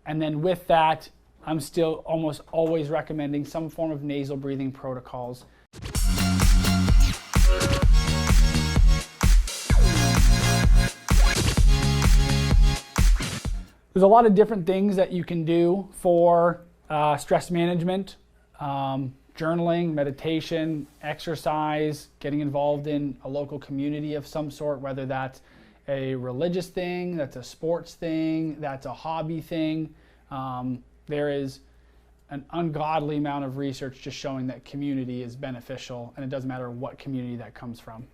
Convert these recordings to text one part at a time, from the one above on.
And then with that, I'm still almost always recommending some form of nasal breathing protocols. There's a lot of different things that you can do for stress management, journaling, meditation, exercise, getting involved in a local community of some sort, whether that's a religious thing, that's a sports thing, that's a hobby thing. There is an ungodly amount of research just showing that community is beneficial, and it doesn't matter what community that comes from.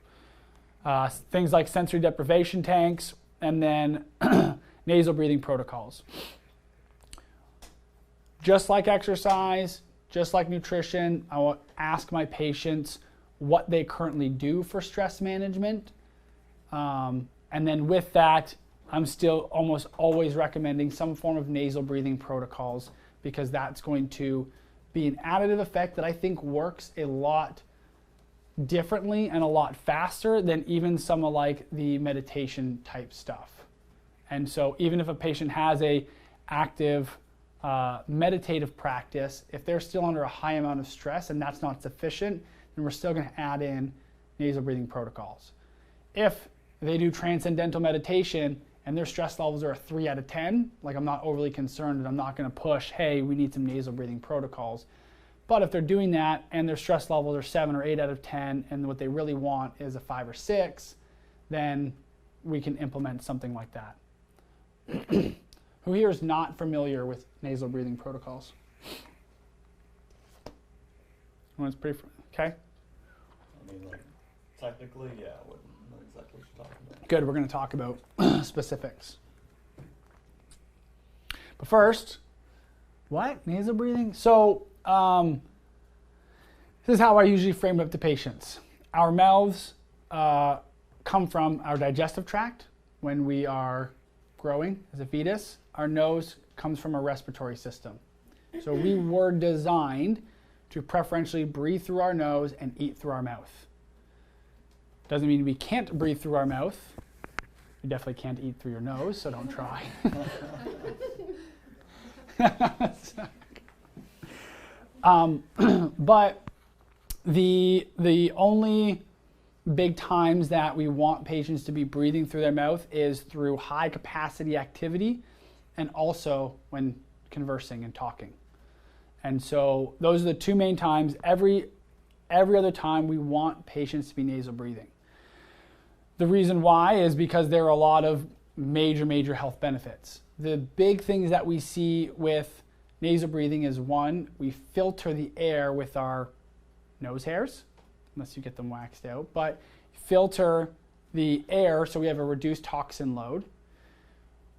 Things like sensory deprivation tanks, and then nasal breathing protocols. Just like exercise, just like nutrition, I will ask my patients what they currently do for stress management. And then with that, I'm still almost always recommending some form of nasal breathing protocols, because that's going to be an additive effect that I think works a lot differently and a lot faster than even some of like the meditation type stuff. And so even if a patient has a active meditative practice, if they're still under a high amount of stress and that's not sufficient, then we're still going to add in nasal breathing protocols. If they do transcendental meditation and their stress levels are a 3 out of 10, like I'm not overly concerned and I'm not going to push, hey, we need some nasal breathing protocols. But if they're doing that and their stress levels are 7 or 8 out of 10 and what they really want is a 5 or 6, then we can implement something like that. Who here is not familiar with nasal breathing protocols? Everyone's pretty, okay? I mean, like, technically, yeah, I wouldn't know exactly what you're talking about. Good, we're going to talk about specifics. But first, what? Nasal breathing? So, this is how I usually frame it up to patients. Our mouths come from our digestive tract when we are growing as a fetus. Our nose comes from our respiratory system. So we were designed to preferentially breathe through our nose and eat through our mouth. Doesn't mean we can't breathe through our mouth. You definitely can't eat through your nose, so don't try. But the only big times that we want patients to be breathing through their mouth is through high capacity activity and also when conversing and talking. And so those are the two main times. Every other time we want patients to be nasal breathing. The reason why is because there are a lot of major health benefits. The big things that we see with nasal breathing is, one, we filter the air with our nose hairs, unless you get them waxed out, but filter the air so we have a reduced toxin load.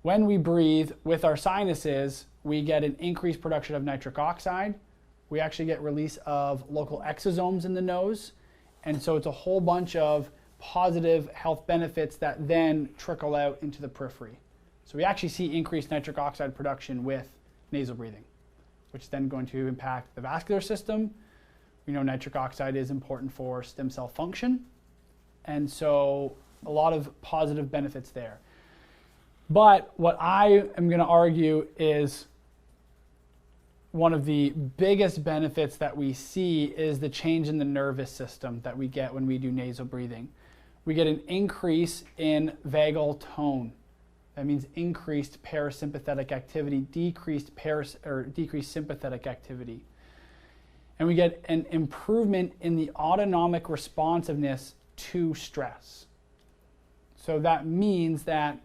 When we breathe with our sinuses, we get an increased production of nitric oxide. We actually get release of local exosomes in the nose. And so it's a whole bunch of positive health benefits that then trickle out into the periphery. So we actually see increased nitric oxide production with nasal breathing, which is then going to impact the vascular system. We know nitric oxide is important for stem cell function. And so a lot of positive benefits there. But what I am going to argue is one of the biggest benefits that we see is the change in the nervous system that we get when we do nasal breathing. We get an increase in vagal tone. That means increased parasympathetic activity, decreased sympathetic activity. And we get an improvement in the autonomic responsiveness to stress. So that means that,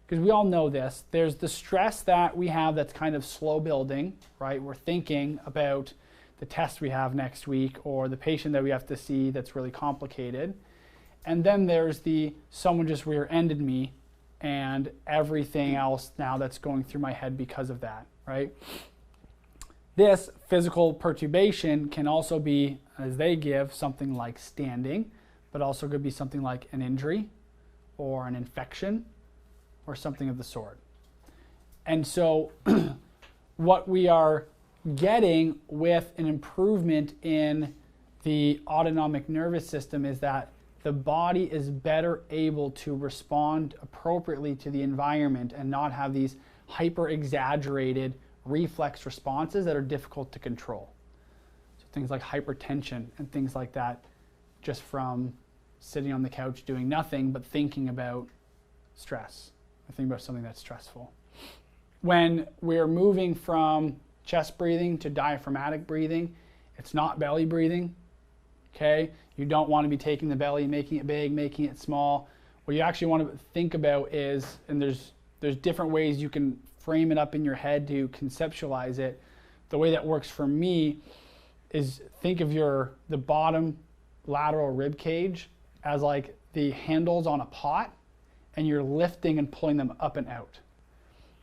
because we all know this, there's the stress that we have that's kind of slow building, right? We're thinking about the test we have next week or the patient that we have to see that's really complicated. And then there's the someone just rear-ended me and everything else now that's going through my head because of that, right? This physical perturbation can also be, as they give, something like standing, but also could be something like an injury or an infection or something of the sort. And so what we are getting with an improvement in the autonomic nervous system is that the body is better able to respond appropriately to the environment and not have these hyper exaggerated reflex responses that are difficult to control. So things like hypertension and things like that, just from sitting on the couch doing nothing but thinking about stress, or thinking about something that's stressful. When we're moving from chest breathing to diaphragmatic breathing, it's not belly breathing, okay? You don't want to be taking the belly, making it big, making it small. What you actually want to think about is, and there's different ways you can frame it up in your head to conceptualize it. The way that works for me is think of the bottom lateral rib cage as like the handles on a pot, and you're lifting and pulling them up and out.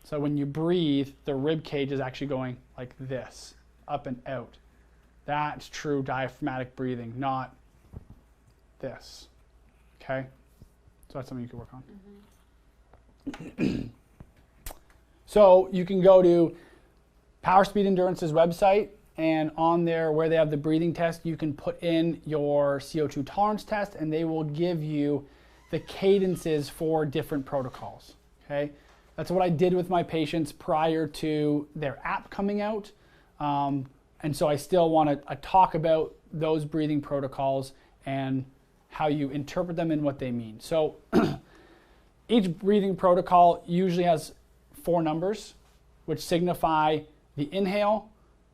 So when you breathe, the rib cage is actually going like this, up and out. That's true diaphragmatic breathing, not this. Okay? So that's something you can work on. Mm-hmm. So you can go to Power Speed Endurance's website, and on there where they have the breathing test, you can put in your CO2 tolerance test, and they will give you the cadences for different protocols. Okay? That's what I did with my patients prior to their app coming out. And so I still want to talk about those breathing protocols and how you interpret them and what they mean. So each breathing protocol usually has 4 numbers, which signify the inhale,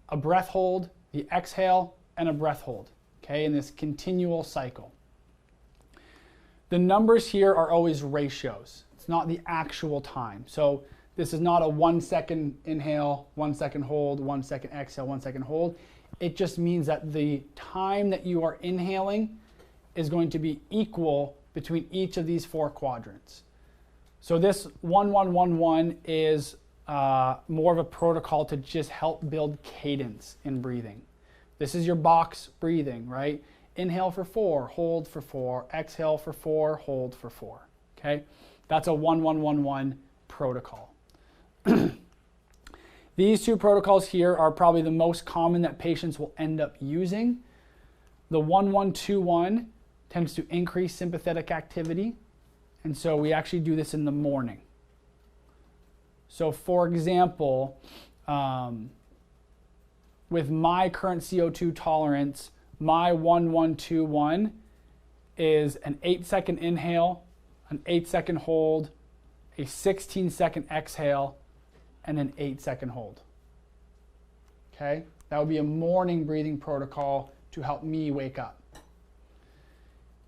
a breath hold, the exhale, and a breath hold, okay, in this continual cycle. The numbers here are always ratios. It's not the actual time. So this is not a 1 second inhale, 1 second hold, 1 second exhale, 1 second hold. It just means that the time that you are inhaling is going to be equal between each of these 4 quadrants. So this 1-1-1-1 is more of a protocol to just help build cadence in breathing. This is your box breathing, right? Inhale for 4, hold for 4, exhale for 4, hold for 4, okay? That's a 1-1-1-1 protocol. These 2 protocols here are probably the most common that patients will end up using. The 1-1-2-1 tends to increase sympathetic activity, and so we actually do this in the morning. So for example, with my current CO2 tolerance, my 1-1-2-1 is an 8-second inhale, an 8-second hold, a 16-second exhale, and an 8-second hold. Okay? That would be a morning breathing protocol to help me wake up.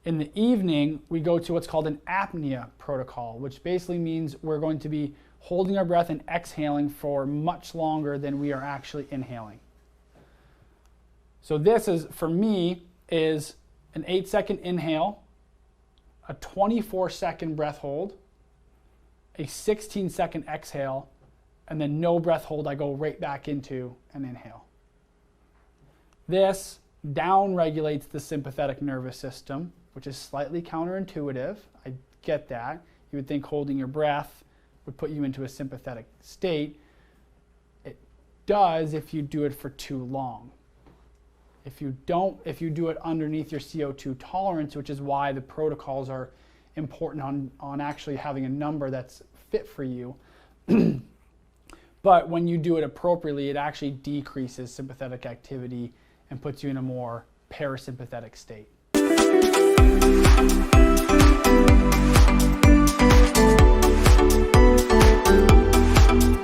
In the evening, we go to what's called an apnea protocol, which basically means we're going to be holding our breath and exhaling for much longer than we are actually inhaling. So this is, for me, is an 8-second inhale, a 24-second breath hold, a 16-second exhale, and then no breath hold. I go right back into an inhale. This down-regulates the sympathetic nervous system, which is slightly counterintuitive. I get that. You would think holding your breath would put you into a sympathetic state. It does if you do it for too long. If you do it underneath your CO2 tolerance, which is why the protocols are important on actually having a number that's fit for you. But when you do it appropriately, it actually decreases sympathetic activity and puts you in a more parasympathetic state.